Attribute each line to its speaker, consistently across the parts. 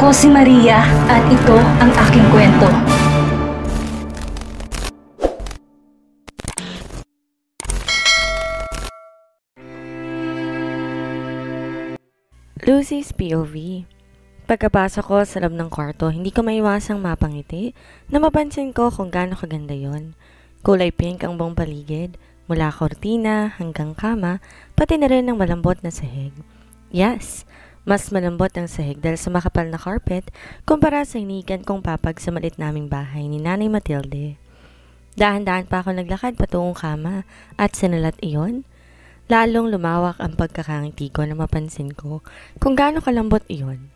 Speaker 1: Ako si Maria at ito ang aking kwento.
Speaker 2: Lucy's POV. Pagkapasok ko sa loob ng kwarto, hindi ko maiwasang mapangiti na mapansin ko kung gaano kaganda yon. Kulay pink ang buong paligid, mula kortina hanggang kama, pati na rin ang malambot na sahig. Yes, mas malambot ang sahig dahil sa makapal na carpet kumpara sa hinigan kong papag sa malit naming bahay ni Nanay Matilde. Dahan-dahan pa ako naglakad patungong kama at sinalat iyon. Lalong lumawak ang pagkakangiti ko na mapansin ko kung gaano kalambot iyon.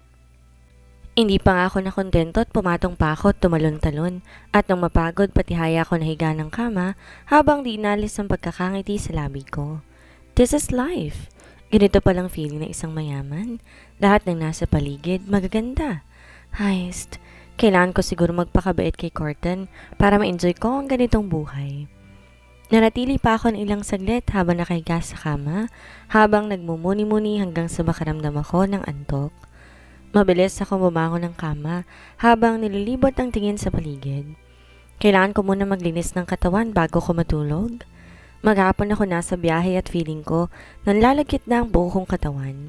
Speaker 2: Hindi pa nga ako nakontento at pumatong pa ako at tumalon-talon at nang mapagod patihaya ako nahiga ng kama habang di inalis ang pagkakangiti sa labi ko. This is life. Ganito palang feeling ng isang mayaman. Lahat ng nasa paligid magaganda. Heist, kailangan ko siguro magpakabait kay Corton para ma-enjoy ko ang ganitong buhay. Nanatili pa ako ng ilang saglit habang nakahiga sa kama, habang nagmumuni-muni hanggang sa makaramdam ako ng antok. Mabilis akong bumangon ng kama habang nililibot ang tingin sa paligid. Kailangan ko muna maglinis ng katawan bago ko matulog. Maghapon ako nasa biyahe at feeling ko nanlalagkit na ang buo kong katawan.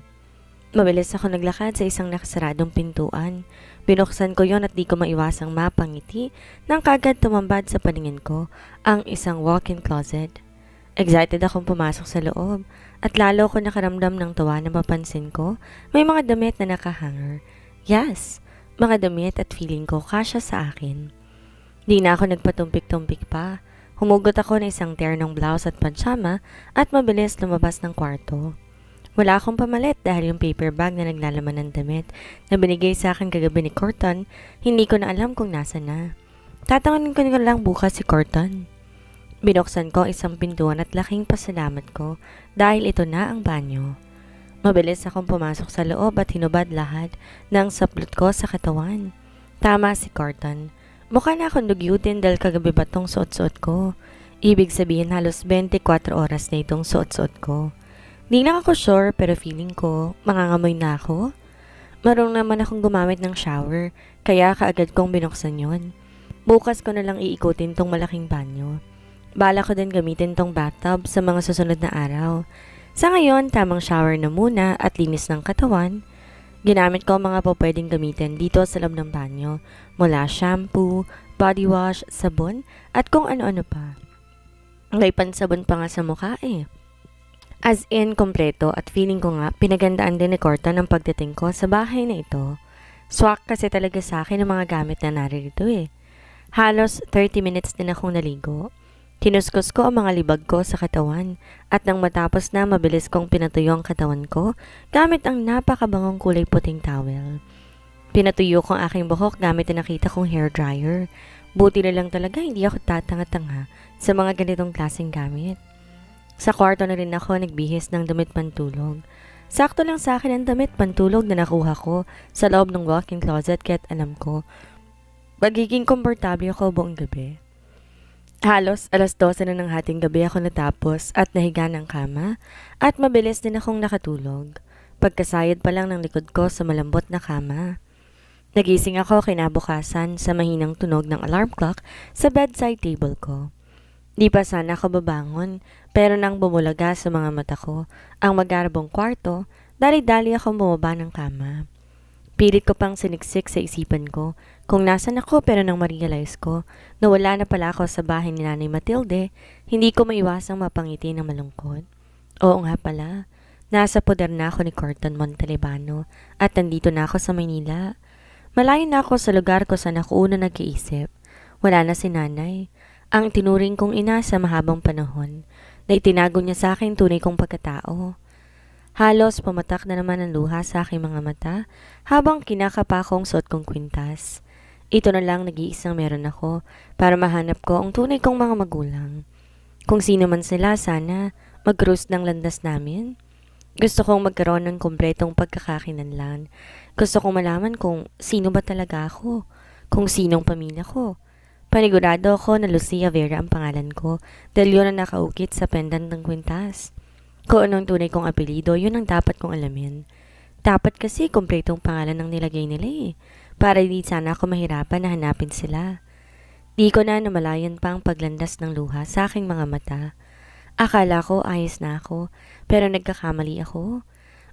Speaker 2: Mabilis ako naglakad sa isang nakasaradong pintuan. Binuksan ko yon at di ko maiwasang mapangiti nang kagad tumambad sa paningin ko ang isang walk-in closet. Excited akong pumasok sa loob at lalo ko nakaramdam ng tawa na mapansin ko may mga damit na nakahanger. Yes, mga damit at feeling ko kasya sa akin. Di na ako nagpatumpik-tumpik pa. Humugot ako ng isang ternong blouse at pajama at mabilis lumabas ng kwarto. Wala akong pamalit dahil yung paper bag na naglalaman ng damit na binigay sa akin kagabi ni Corton, hindi ko na alam kung nasa na. Tatanganin ko na lang bukas si Corton. Binuksan ko isang pintuan at laking pasalamat ko dahil ito na ang banyo. Mabilis akong pumasok sa loob at hinubad lahat ng saplot ko sa katawan. Tama si Corton. Mukha na akong dugyutin dahil kagabi ba tong suot-suot ko. Ibig sabihin halos 24 oras na itong suot-suot ko. Di lang ako sure pero feeling ko mangangamoy na ako. Marunong naman akong gumamit ng shower kaya kaagad kong binuksan yon. Bukas ko na lang iikutin tong malaking banyo. Bala ko din gamitin tong bathtub sa mga susunod na araw. Sa ngayon, tamang shower na muna at linis ng katawan. Ginamit ko ang mga pwedeng gamitin dito sa loob ng banyo. Mula shampoo, body wash, sabon at kung ano-ano pa. May pansabon pa nga sa mukha eh. As in, kompleto at feeling ko nga pinagandaan din ni Corton ang pagdating ko sa bahay na ito. Swak kasi talaga sa akin ang mga gamit na naririto eh. Halos 30 minutes din akong naligo. Kinuskus ko ang mga libag ko sa katawan at nang matapos na mabilis kong pinatuyo ang katawan ko gamit ang napakabangong kulay puting towel. Pinatuyo ko ang aking buhok gamit ang nakita kong hair dryer. Buti na lang talaga hindi ako tatanga-tanga sa mga ganitong klaseng gamit. Sa kwarto na rin ako nagbihis ng damit pantulog. Sakto lang sa akin ang damit pantulog na nakuha ko sa loob ng walk-in closet kaya't alam ko magiging komportable ako buong gabi. Halos alas 12 na ng hating gabi ako natapos at nahiga ng kama at mabilis din akong nakatulog. Pagkasayad pa lang ng likod ko sa malambot na kama. Nagising ako kinabukasan sa mahinang tunog ng alarm clock sa bedside table ko. Di pa sana ako babangon pero nang bumulaga sa mga mata ko ang magarabong kwarto, dali-dali akong bumaba ng kama. Pilit ko pang siniksik sa isipan ko kung nasan ako pero nang ma-realize ko na wala na pala ako sa bahay ni Nanay Matilde, hindi ko maiwasang mapangiti ng malungkot. Oo nga pala, nasa poder na ako ni Corton Montalibano at nandito na ako sa Maynila. Malayo na ako sa lugar ko saan ako una nag-iisip. Wala na si Nanay. Ang tinuring kong ina sa mahabang panahon na itinago niya sa akin tunay kong pagkatao. Halos pumatak na naman ang luha sa aking mga mata habang kinakapa kong suot kong kwintas. Ito na lang nag-iisang meron ako para mahanap ko ang tunay kong mga magulang. Kung sino man sila, sana mag-cruise ng landas namin. Gusto kong magkaroon ng kumpletong pagkakakinanlan. Gusto kong malaman kung sino ba talaga ako, kung sinong pamilya ko. Panigurado ako na Lucia Vera ang pangalan ko dahil yun ang nakaukit sa pendant ng kwintas. Kung anong tunay kong apelido, yun ang dapat kong alamin. Dapat kasi kumpletong pangalan ng nilagay nila eh, para di sana ako mahirapan na hanapin sila. Di ko na namalayan pa ang paglandas ng luha sa aking mga mata. Akala ko ayos na ako, pero nagkakamali ako.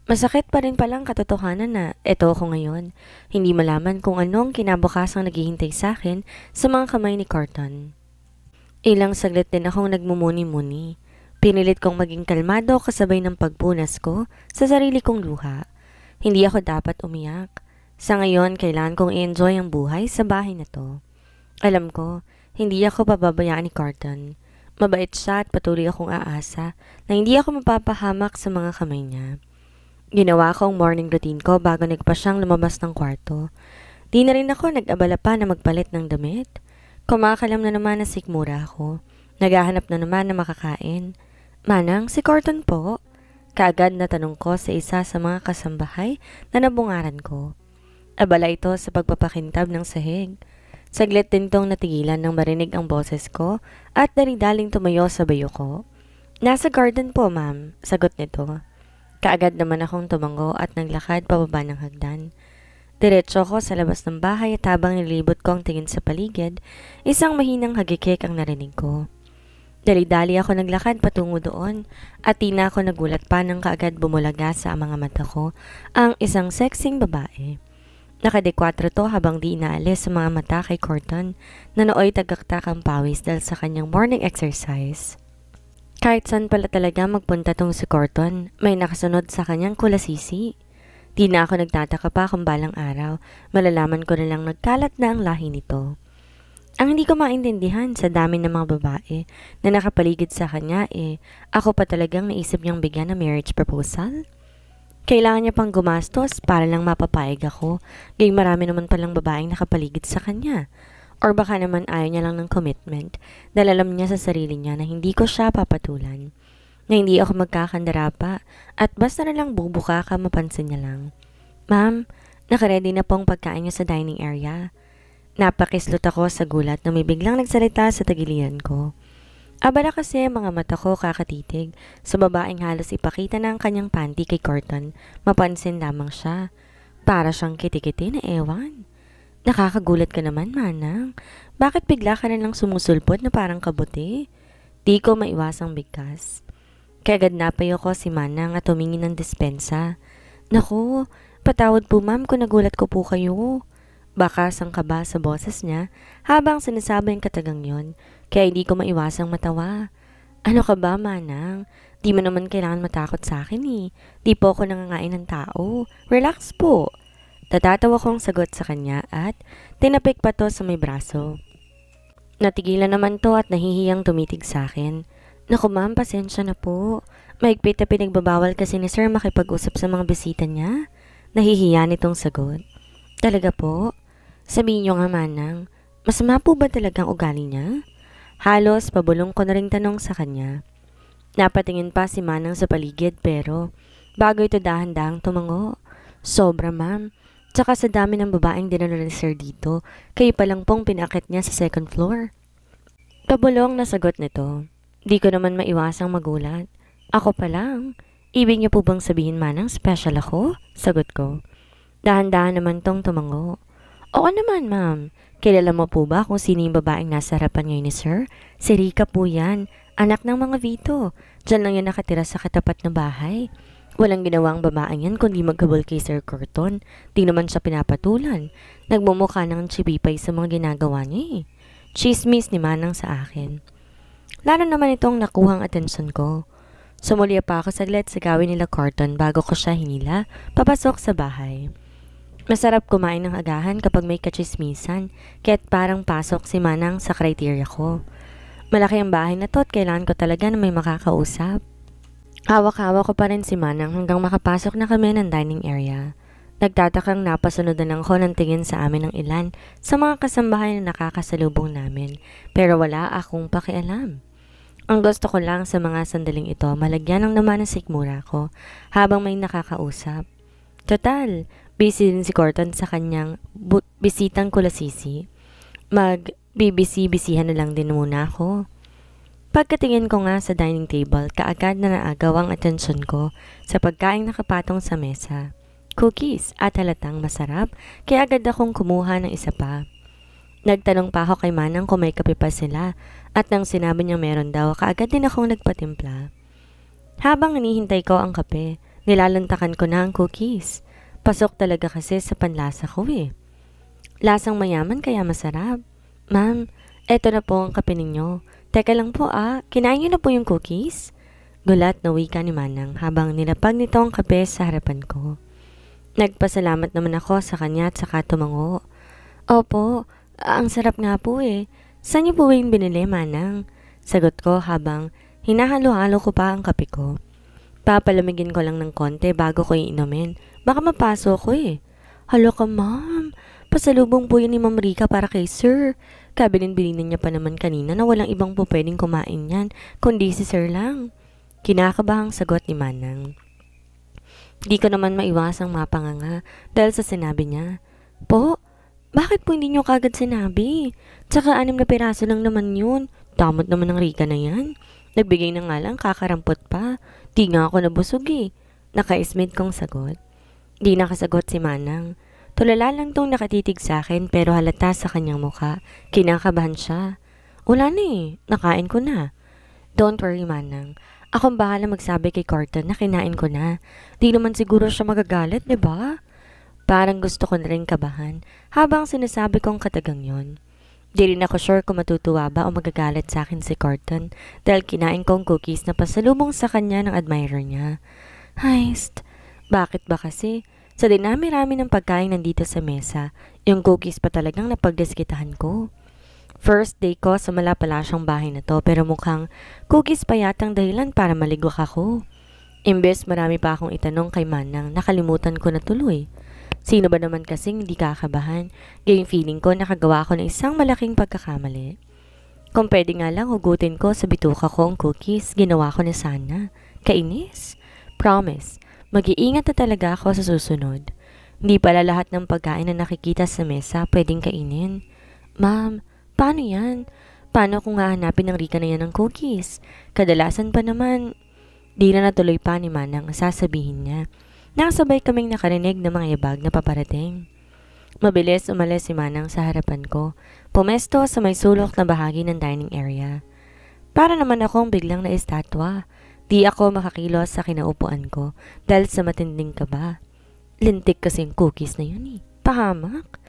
Speaker 2: Masakit pa rin palang katotohanan na eto ako ngayon. Hindi malaman kung anong kinabukasang naghihintay sa akin sa mga kamay ni Carton. Ilang saglit din akong nagmumuni-muni. Pinilit kong maging kalmado kasabay ng pagpunas ko sa sarili kong luha. Hindi ako dapat umiyak. Sa ngayon, kailangan kong i-enjoy ang buhay sa bahay na to. Alam ko, hindi ako pababayaan ni Carton. Mabait siya at patuloy akong aasa na hindi ako mapapahamak sa mga kamay niya. Ginawa ko ang morning routine ko bago nagpa siyang lumabas ng kwarto. Di na rin ako nag-abala pa na magpalit ng damit. Kumakalam na naman na sikmura ako. Naghahanap na naman na makakain. Manang, si Carton po. Kaagad na tanong ko sa isa sa mga kasambahay na nabungaran ko. Abala ito sa pagpapakintab ng sahig. Saglit din tong natigilan nang marinig ang boses ko at dali-daling tumayo sa bayo ko. Nasa garden po, ma'am, sagot nito. Kaagad naman akong tumango at naglakad pababa ng hagdan. Diretso ko sa labas ng bahay at habang nilibot ko ang tingin sa paligid, isang mahinang hagikik ang narinig ko. Dali-dali ako naglakad patungo doon at di na ako nagulat pa nang kaagad bumulaga sa mga mata ko ang isang sexing babae. Nakadekwatro to habang di inaalis sa mga mata kay Carton na nooy tagaktak ang pawis dahil sa kanyang morning exercise. Kahit saan pala talaga magpunta tong si Carton, may nakasunod sa kanyang kulasisi. Di na ako nagtataka pa kung balang araw, malalaman ko na lang nagkalat na ang lahi nito. Ang hindi ko maintindihan sa dami ng mga babae na nakapaligid sa kanya ako pa talagang naisip niyang bigyan ng marriage proposal? Kailangan niya pang gumastos para lang mapapayag ako, gayong marami naman palang babaeng nakapaligid sa kanya. Or baka naman ayaw niya lang ng commitment dahil alam niya sa sarili niya na hindi ko siya papatulan. Na hindi ako magkakandara pa at basta na lang bubuka ka mapansin niya lang. Ma'am, nakaready na pong pagkain niyo sa dining area. Napakislot ako sa gulat na may biglang nagsalita sa tagiliran ko. Abala kasi mga mata ko kakatitig sa babaeng halos ipakita na ang kanyang panty kay Carton. Mapansin lamang siya. Para siyang kitikiti na ewan. Nakakagulat ka naman, manang. Bakit bigla ka na lang sumusulpot na parang kabuti? Di ko maiwasang bigkas. Kaagad napayo ko si manang at tumingin ng dispensa. Naku, patawad po ma'am kung nagulat ko po kayo. Baka sangkaba sa boses niya habang sinasabi ang katagang yon, kaya hindi ko maiwasang matawa. Ano ka ba, manang? Di mo naman kailangan matakot sa akin eh. Di po ako nangangain ng tao. Relax po. Tatatawa kong sagot sa kanya at tinapik pa to sa may braso. Natigilan naman to at nahihiyang tumitig sa akin. Naku ma'am, pasensya na po. Mahigpit na pinagbabawal kasi ni sir makipag-usap sa mga bisita niya. Nahihiya nitong sagot. Talaga po? Sabihin niyo nga, manang, masama po ba talagang ugali niya? Halos pabulong ko na ring tanong sa kanya. Napatingin pa si manang sa paligid pero bago ito dahan-dahang tumango. Sobra ma'am. Tsaka sa dami ng babaeng dinala ni sir dito, kayo pa lang pong pinakit niya sa second floor. Pabulong na sagot nito. Di ko naman maiwasang magulat. Ako pa lang. Ibig niyo po bang sabihin manang special ako? Sagot ko. Dahan-dahan naman tong tumango. Oo naman, ma'am. Kilala mo po ba kung sino yung babaeng nasa harapan ngayon ni sir? Si Rika po yan. Anak ng mga Vito. Diyan lang yan nakatira sa katapat na bahay. Walang ginawa ang babaeng yan kundi magkabol kay Sir Carton. Di naman siya pinapatulan. Nagmumukha ng chibipay sa mga ginagawa niya eh. Chismis ni manang sa akin. Lalo naman itong nakuhang atensyon ko. Sumulya pa ako saglit sa gawin nila Carton bago ko siya hinila papasok sa bahay. Masarap kumain ng agahan kapag may kachismisan, kaya't parang pasok si manang sa kriteria ko. Malaki ang bahay na to at kailangan ko talaga na may makakausap. Hawak-hawak ko pa rin si manang hanggang makapasok na kami ng dining area. Nagtatakang napasunod na lang ko ng tingin sa amin ng ilan sa mga kasambahay na nakakasalubong namin, pero wala akong pakialam. Ang gusto ko lang sa mga sandaling ito, malagyan ng naman ng sikmura ko habang may nakakausap. Total, busy din si Carton sa kanyang bisitang kulasisi. Mag-BBC-bisihan na lang din muna ako. Pagkatingin ko nga sa dining table, kaagad na naagaw ang atensyon ko sa pagkaing nakapatong sa mesa. cookies at halatang masarap, kaya agad akong kumuha ng isa pa. Nagtanong pa ako kay Manang kung may kape pa sila at nang sinabi niyang meron daw, kaagad din akong nagpatimpla. Habang hinihintay ko ang kape, nilalantakan ko na ang cookies. Pasok talaga kasi sa panlasa ko eh. Lasang mayaman kaya masarap. Ma'am, eto na po ang kape ninyo. Teka lang po kinain niyo na po yung cookies? Gulat na wika ni Manang habang nilapag nito ang kape sa harapan ko. Nagpasalamat naman ako sa kanya at saka tumango. Opo, ang sarap nga po eh. Saan niyo po yung binili, Manang? Sagot ko habang hinahalo-halo ko pa ang kape ko. Papalamigin ko lang ng konti bago ko iinumin. Baka mapasok ko eh. Halo ka, ma'am. Pasalubong po yun ni Ma'am Rica para kay sir. Kabilin-bilinan niya pa naman kanina na walang ibang po pwedeng kumain yan, kundi si sir lang. Kinakabahang sagot ni Manang. Di ko naman maiwasang mapanganga dahil sa sinabi niya. Po, bakit po hindi niyo kagad sinabi? Tsaka 6 na piraso lang naman yun. Damot naman ng Rica na yan. Nagbigay na nga lang, kakarampot pa. Di nga ako nabusog eh. Naka-ismid kong sagot. Di nakasagot si Manang. Tulala lang tong nakatitig sa akin pero halata sa kanyang mukha. Kinakabahan siya. Wala na eh, nakain ko na. Don't worry, Manang. Akong bahala magsabi kay Corton na kinain ko na. Di naman siguro siya magagalit, di ba? Parang gusto ko na rin kabahan habang sinasabi kong katagang yon. Di rin ako sure kung matutuwa ba o magagalit sa akin si Corton dahil kinain kong cookies na pasalubong sa kanya ng admirer niya. Heist, bakit ba kasi? Sa dinami-rami ng pagkain nandito sa mesa, yung cookies pa talagang napagdiskitahan ko. First day ko sa malapalasyang bahay na to pero mukhang cookies pa yatang dahilan para maligwak ako. Imbes marami pa akong itanong kay Manang, nakalimutan ko na tuloy. Sino ba naman kasing hindi kakabahan? Gayong feeling ko nakagawa ko ng isang malaking pagkakamali. Kung pwede nga lang hugutin ko sa bituka ko ang cookies, ginawa ko na sana. Kainis? Promise, mag-iingat na talaga ako sa susunod. Hindi pala lahat ng pagkain na nakikita sa mesa pwedeng kainin. Ma'am, paano yan? Paano kung hahanapin ng Rica na yan ng cookies? Kadalasan pa naman, di na natuloy pa ni Manang ang sasabihin niya. Nakasabay kaming nakarinig ng mga ibag na paparating. Mabilis umalis si Manang sa harapan ko, pumesto sa may sulok na bahagi ng dining area. Para naman akong biglang naistatwa. Di ako makakilos sa kinaupuan ko dahil sa matinding kaba. Lintik kasing cookies na yun eh. Pahamak.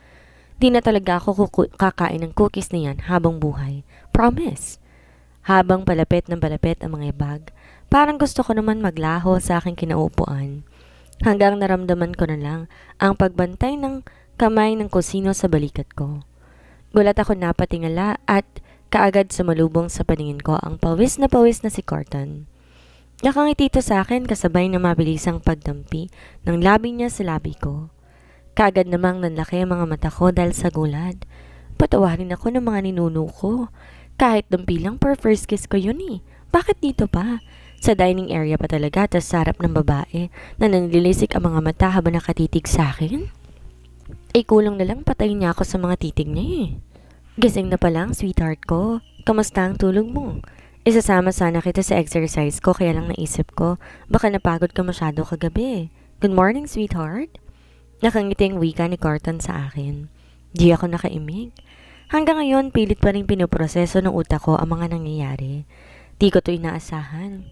Speaker 2: Di na talaga ako kakain ng cookies na yan habang buhay. Promise. Habang palapit ng palapit ang mga ibag, parang gusto ko naman maglaho sa aking kinaupuan. Hanggang naramdaman ko na lang ang pagbantay ng kamay ng kusino sa balikat ko. Gulat ako napatingala at kaagad sumalubong sa paningin ko ang pawis na si Corton. Nakangiti ito sa akin kasabay na mabilisang pagdampi ng labi niya sa labi ko. Kaagad namang nanlaki ang mga mata ko dahil sa gulat. Patawarin ako ng mga ninuno ko. Kahit dampi lang per first kiss ko yun eh. Bakit dito pa? Sa dining area pa talaga at sa harap ng babae na nanlilisik ang mga mata habang nakatitig sa akin? Kulang na lang patayin niya ako sa mga titig niya eh. Gising na pa lang, sweetheart ko. Kamusta ang tulog mo? Isasama sana kita sa exercise ko kaya lang naisip ko baka napagod ka masyado kagabi. Good morning, sweetheart. Nakangiting wika ni Corton sa akin. Di ako nakaimik. Hanggang ngayon, pilit pa rin pinoproseso ng utak ko ang mga nangyayari. Di ko to inaasahan.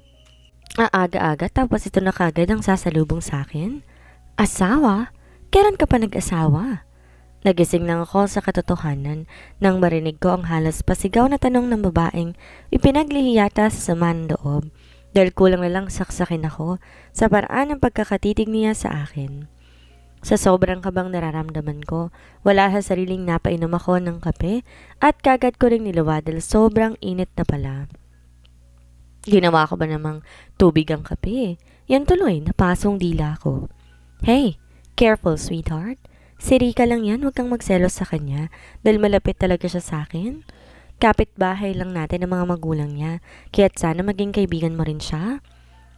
Speaker 2: Aga-aga tapos ito na kagad ang sasalubong sa akin? Asawa? Kailan ka pa nag-asawa? Nagising lang ako sa katotohanan nang marinig ko ang halos pasigaw na tanong ng babaeng ipinaglihi yata sa sama ng loob dahil kulang na lang saksakin ako sa paraan ng pagkakatitig niya sa akin. Sa sobrang kabang nararamdaman ko, wala sa sariling napainom ako ng kape at kagad ko ring niluwa dahil sobrang init na pala. Ginawa ko ba namang tubig ang kape? Yan tuloy, napasong dila ko. Hey, careful sweetheart. Si Rica lang yan, huwag kang magselos sa kanya dahil malapit talaga siya sa akin. Kapit-bahay lang natin ang mga magulang niya, kaya't sana maging kaibigan mo rin siya.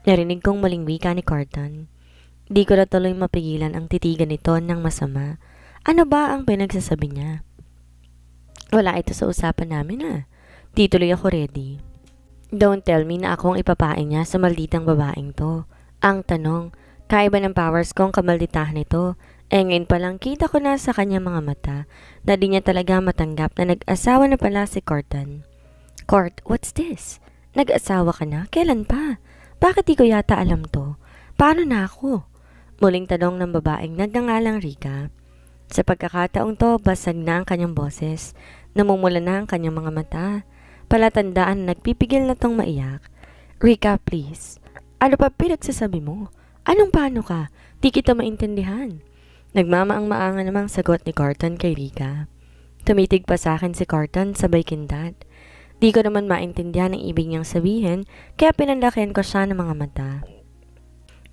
Speaker 2: Narinig kong muling wika ni Corton. Di ko na tuloy mapigilan ang titigan nito ng masama. Ano ba ang pinagsasabi niya? Wala ito sa usapan namin Di tuloy ako ready. Don't tell me na akong ipapain niya sa malditang babaeng to. Ang tanong, Kaiba ng powers kong kamalditahan ito. Ngayon pa lang kita ko na sa kanyang mga mata na di niya talaga matanggap na nag-asawa na pala si Corton. Court, what's this? Nag-asawa ka na? Kailan pa? Bakit di ko yata alam to? Paano na ako? Muling tanong ng babaeng nagngangalang Rika. Sa pagkakataong to, basag na ang kanyang boses. Namumula na ang kanyang mga mata. Palatandaan na nagpipigil na tong maiyak. Rika, please. Ano pa pinagsasabi mo? Anong paano ka? Di kita maintindihan. Nagmamaang-maanga namang sagot ni Corton kay Rika. Tumitig pa sa akin si Corton sabay kindat. Di ko naman maintindihan ang ibig niyang sabihin kaya pinanlakihan ko siya ng mga mata.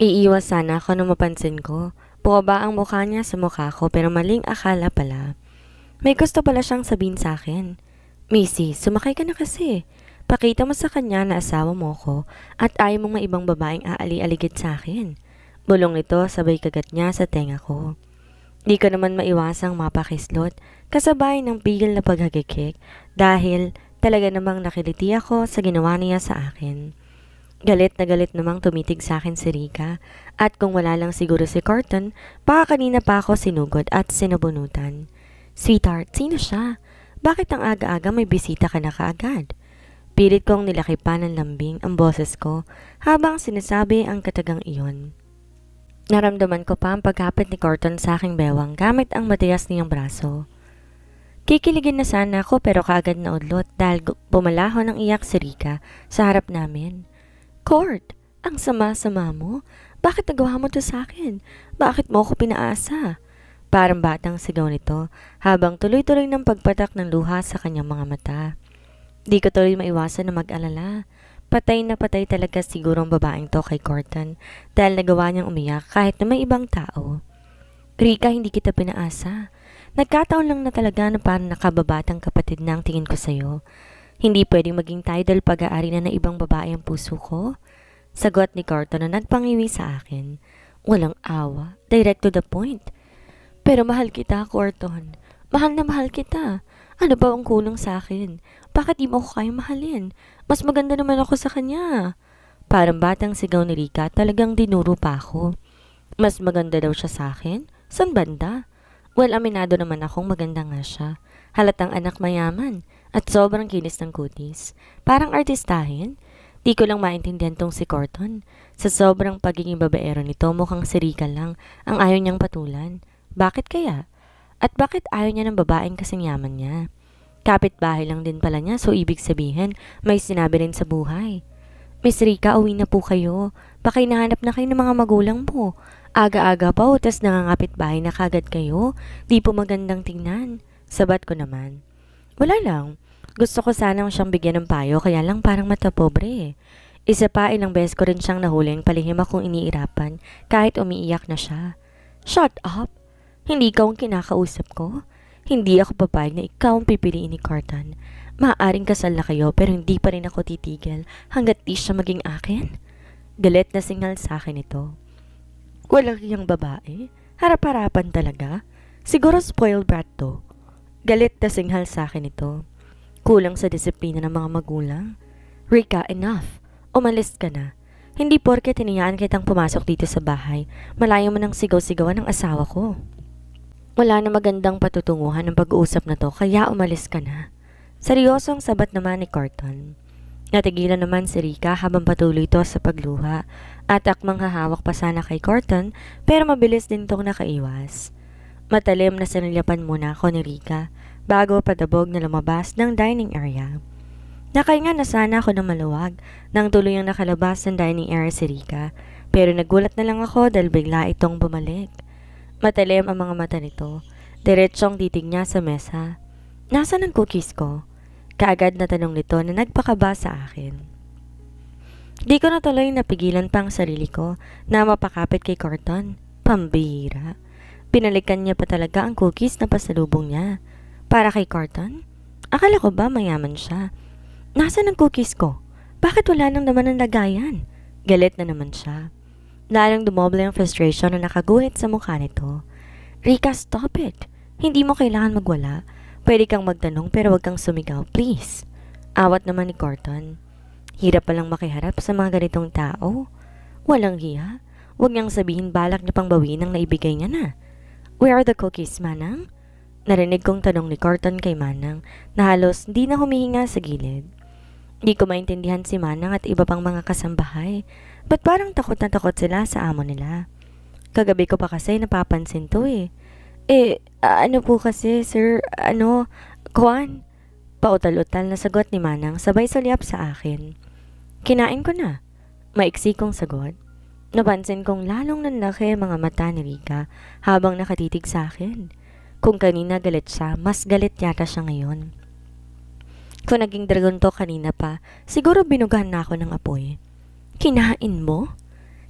Speaker 2: Iiwas sana ako nung mapansin ko. Bumaba ang mukha niya sa mukha ko pero maling akala pala. May gusto pala siyang sabihin sa akin. Missy, sumakay ka na kasi. Pakita mo sa kanya na asawa mo ko at ayaw mong may ibang babaeng aali-aligid sa akin. Bulong nito sabay kagat niya sa tenga ko. Di ko naman maiwasang mapakislot kasabay ng pigil na paghagikik dahil talaga namang nakiliti ako sa ginawa niya sa akin. Galit na galit namang tumitig sa akin si Rika at kung wala lang siguro si Corton, baka kanina pa ako sinugod at sinabunutan. Sweetheart, sino siya? Bakit ang aga-aga may bisita ka na kaagad? Pilit kong nilakipan ng lambing ang boses ko habang sinasabi ang katagang iyon. Naramdaman ko pa ang pagkapit ni Corton sa aking bewang gamit ang matigas niyang braso. Kikiligin na sana ako pero kaagad na udlot dahil bumalahon ng iyak si Rika sa harap namin. Court, ang sama-sama mo. Bakit nagawa mo to sa akin? Bakit mo ako pinaasa? Parang batang sigaw nito habang tuloy-tuloy ng pagpatak ng luha sa kanyang mga mata. Di ko tuloy maiwasan na mag-alala. Patay na patay talaga siguro ang babaeng to kay Corton dahil nagawa niyang umiyak kahit na may ibang tao. Rika, hindi kita pinaasa. Nagkataon lang na talaga na parang nakababatang kapatid na ang tingin ko sa'yo. Hindi pwedeng maging tayo dahil pag-aari na ng ibang babae ang puso ko. Sagot ni Corton na nagpangiwi sa akin. Walang awa, direct to the point. Pero mahal kita, Corton. Mahal na mahal kita. Ano ba ang kulang sa akin? Bakit di mo ako kayang mahalin? Mas maganda naman ako sa kanya. Parang batang sigaw ni Rika, talagang dinuro pa ako. Mas maganda daw siya sa akin? San banda? Well, aminado naman akong maganda nga siya. Halatang anak mayaman at sobrang kinis ng kutis. Parang artistahin. Di ko lang maintindihan tong si Corton. Sa sobrang pagiging babaero nito, mukhang si Rika lang ang ayaw niyang patulan. Bakit kaya? At bakit ayaw niya ng babaeng kasing yaman niya? Kapit-bahay lang din pala niya, so ibig sabihin, may sinabi rin sa buhay. Miss Rika, uwi na po kayo. Baka hinahanap na kayo ng mga magulang po. Aga-aga pa o tas nangangapit-bahay na kagad kayo. Di po magandang tingnan. Sabat ko naman. Wala lang. Gusto ko sanang siyang bigyan ng payo kaya lang parang matapobre. Isa pa, ilang beses ko rin siyang nahuling palihim akong iniirapan kahit umiiyak na siya. Shut up! Hindi ikaw ang kinakausap ko. Hindi ako papayag na ikaw ang pipiliin ni Corton. Maaaring kasal na kayo pero hindi pa rin ako titigil hanggat di siya maging akin. Galit na signal sa akin ito. Walang iyang babae? Harap-harapan talaga? Siguro spoiled brat to. Galit na signal sa akin ito. Kulang sa disiplina ng mga magulang. Rika, enough. Umalis ka na. Hindi porket hinayaan kitang pumasok dito sa bahay, malayo mo ng sigaw-sigawan ng asawa ko. Wala na magandang patutunguhan ng pag-uusap na to kaya umalis ka na. Seryosong sabat naman ni Corton. Natigilan naman si Rika habang patuloy ito sa pagluha at akmang hahawak pa sana kay Corton pero mabilis din itong nakaiwas. Matalim na sinilyapan muna ako ni Rika bago padabog na lumabas ng dining area. Nakahinga na sana ako ng maluwag nang tuluyang nakalabas ng dining area si Rika pero nagulat na lang ako dahil bigla itong bumalik. Matalim ang mga mata nito. Diretsong titig niya sa mesa. Nasaan ang cookies ko? Kaagad na tanong nito na nagpakaba sa akin. Di ko na tuloy napigilan pang sarili ko na mapakapit kay Corton. Pambihira. Pinalikan niya pa talaga ang cookies na pasalubong niya. Para kay Corton? Akala ko ba mayaman siya? Nasaan ang cookies ko? Bakit wala nang naman ang lagayan? Galit na naman siya. Lalong dumoble ang frustration na nakaguhit sa mukha nito. Rika, stop it. Hindi mo kailangan magwala. Pwede kang magtanong pero wag kang sumigaw, please. Awat naman ni Corton. Hirap palang makiharap sa mga ganitong tao. Walang hiya. Huwag niyang sabihin balak niya pang bawiin ang naibigay niya na. Where are the cookies, Manang? Narinig kong tanong ni Carton kay Manang na halos hindi na humihinga sa gilid. Di ko maintindihan si Manang at iba pang mga kasambahay. Ba't parang takot na takot sila sa amo nila? Kagabi ko pa kasi napapansin to eh. Ano po kasi, sir, Kuan? Pautal-utal na sagot ni Manang sabay sulyap sa akin. Kinain ko na. Maiksi kong sagot. Napansin kong lalong nanlaki mga mata ni Rika habang nakatitig sa akin. Kung kanina galit siya, mas galit yata siya ngayon. Kung naging dragon to kanina pa, siguro binugahan na ako ng apoy. Kinain mo?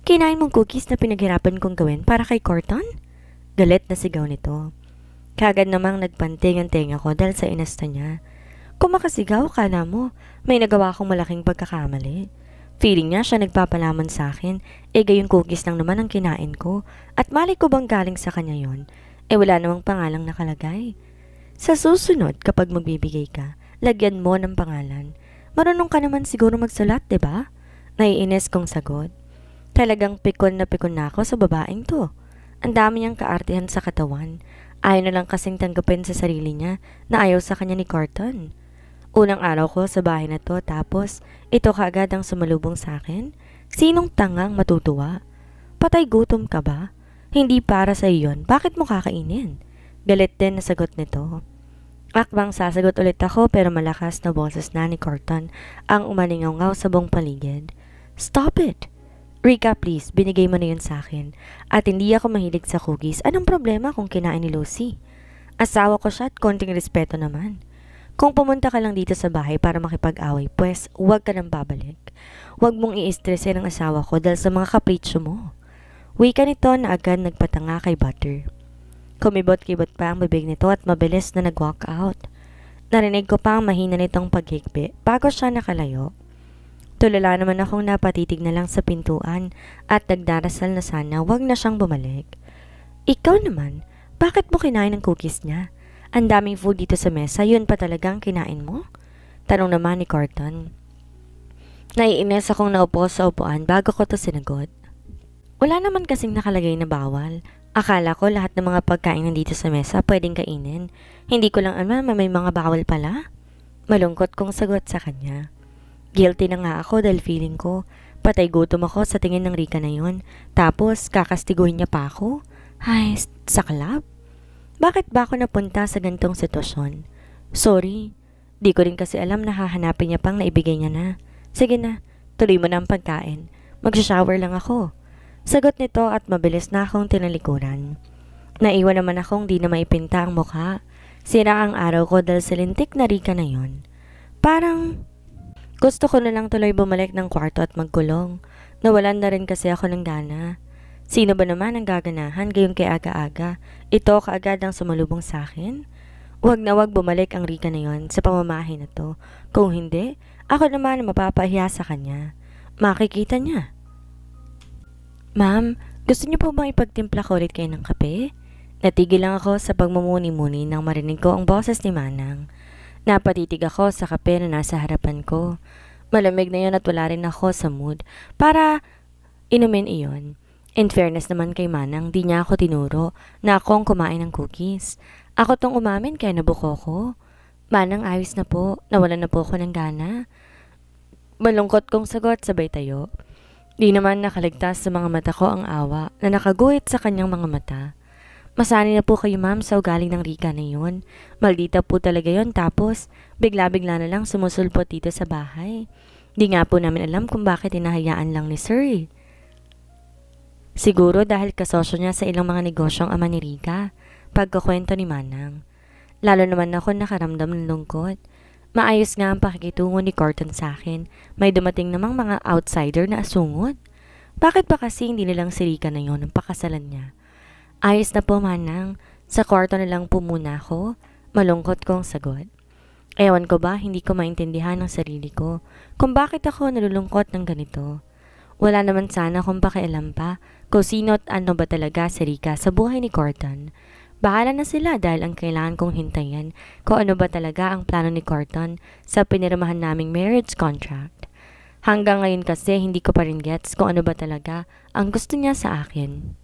Speaker 2: Kinain mong cookies na pinaghirapan kong gawin para kay Corton? Galit na sigaw nito. Kagad namang nagpanting ang tenga ko dahil sa inasta niya. Kung makasigaw, kala mo, may nagawa akong malaking pagkakamali. Feeling niya siya nagpapalaman sa akin, gayong cookies lang naman ang kinain ko, at mali ko bang galing sa kanya yon? Wala namang pangalang nakalagay. Sa susunod, kapag magbibigay ka, lagyan mo ng pangalan. Marunong ka naman siguro magsulat, diba? Naiinis kong sagot. Talagang pikon na ako sa babaeng to. Ang dami niyang kaartihan sa katawan. Ayaw na lang kasing tanggapin sa sarili niya na ayaw sa kanya ni Carton. Unang araw ko sa bahay na to tapos ito kaagad ang sumalubong sa akin. Sinong tangang matutuwa? Patay gutom ka ba? Hindi para sa iyon. Bakit mo kakainin? Galit din na sagot nito. Akbang sasagot ulit ako pero malakas na boses na ni Carton ang umalingaw sa buong paligid. Stop it! Rika, please, binigay mo na yun sa akin. At hindi ako mahilig sa cookies. Anong problema kung kinain ni Lucy? Asawa ko siya at konting respeto naman. Kung pumunta ka lang dito sa bahay para makipag-away, pues huwag ka nang babalik. Huwag mong i-stressin ang asawa ko dahil sa mga kapritsyo mo. Wika nito na agad nagpatanga kay Butter. Kumibot-kibot pa ang bibig nito at mabilis na nag-walk out. Narinig ko pa ang mahina nitong paghigbi bago siya nakalayo. Tulala naman akong napatitig na lang sa pintuan at nagdarasal na sana wag na siyang bumalik. Ikaw naman, bakit mo kinain ang cookies niya? Ang daming food dito sa mesa, yun pa talagang kinain mo? Tanong naman ni Carton. Naiinis akong naupo sa upuan bago ko to sinagot. Wala naman kasing nakalagay na bawal. Akala ko lahat ng mga pagkain nandito sa mesa pwedeng kainin. Hindi ko lang alam may mga bawal pala. Malungkot kong sagot sa kanya. Guilty na nga ako dahil feeling ko patay gutom ako sa tingin ng Rika na yun. Tapos kakastiguhin niya pa ako. Ay, saklap. Bakit ba ako napunta sa gantong sitwasyon? Sorry, di ko rin kasi alam na hahanapin niya pang naibigay niya na. Sige na, tuloy mo na ang pagkain. Magsha-shower lang ako. Sagot nito at mabilis na akong tinalikuran. Naiwan naman akong di na maipinta ang mukha. Sira ang araw ko dahil sa lintik na Rika na yon. Parang gusto ko na lang tuloy bumalik ng kwarto at magkulong. Nawalan na rin kasi ako ng gana. Sino ba naman ang gaganahan gayon kay aga-aga? Ito kaagad ang sumalubong sa akin? Huwag na huwag bumalik ang Rika na yon sa pamamahay na to. Kung hindi, ako naman mapapahiya sa kanya. Makikita niya. Ma'am, gusto niyo po bang ipagtimpla ko ulit kayo ng kape? Natigil lang ako sa pagmumuni-muni nang marinig ko ang boses ni Manang. Napatitig ako sa kape na nasa harapan ko. Malamig na yon at wala rin ako sa mood para inumin iyon. In fairness naman kay Manang, di niya ako tinuro na akong kumain ng cookies. Ako tong umamin kaya nabuko ko. Manang, ayos na po. Nawalan na po ako ng gana. Malungkot kong sagot sabay tayo. Di naman nakaligtas sa mga mata ko ang awa na nakaguhit sa kanyang mga mata. Masanay na po kayo ma'am sa ugaling ng Rika na yun. Maldita po talaga yon tapos bigla-bigla na lang sumusulpot dito sa bahay. Di nga po namin alam kung bakit hinahayaan lang ni Sir. Siguro dahil kasosyo niya sa ilang mga negosyong ama ni Rika, pagkakwento ni Manang. Lalo naman ako nakaramdam ng lungkot. Maayos nga ang pakikitungo ni Carton sa akin. May dumating namang mga outsider na asungot. Bakit ba kasi hindi nilang si Rika na yon ang pakasalan niya? Ayos na po Manang, sa kwarto na lang po muna ako. Malungkot kong sagot. Ewan ko ba hindi ko maintindihan ang sarili ko kung bakit ako nalulungkot ng ganito. Wala naman sana kung pakialam pa kung sino at ano ba talaga si Rika sa buhay ni Carton. Bahala na sila dahil ang kailangan kong hintayin kung ano ba talaga ang plano ni Carton sa pinirmahan naming marriage contract. Hanggang ngayon kasi hindi ko pa rin gets kung ano ba talaga ang gusto niya sa akin.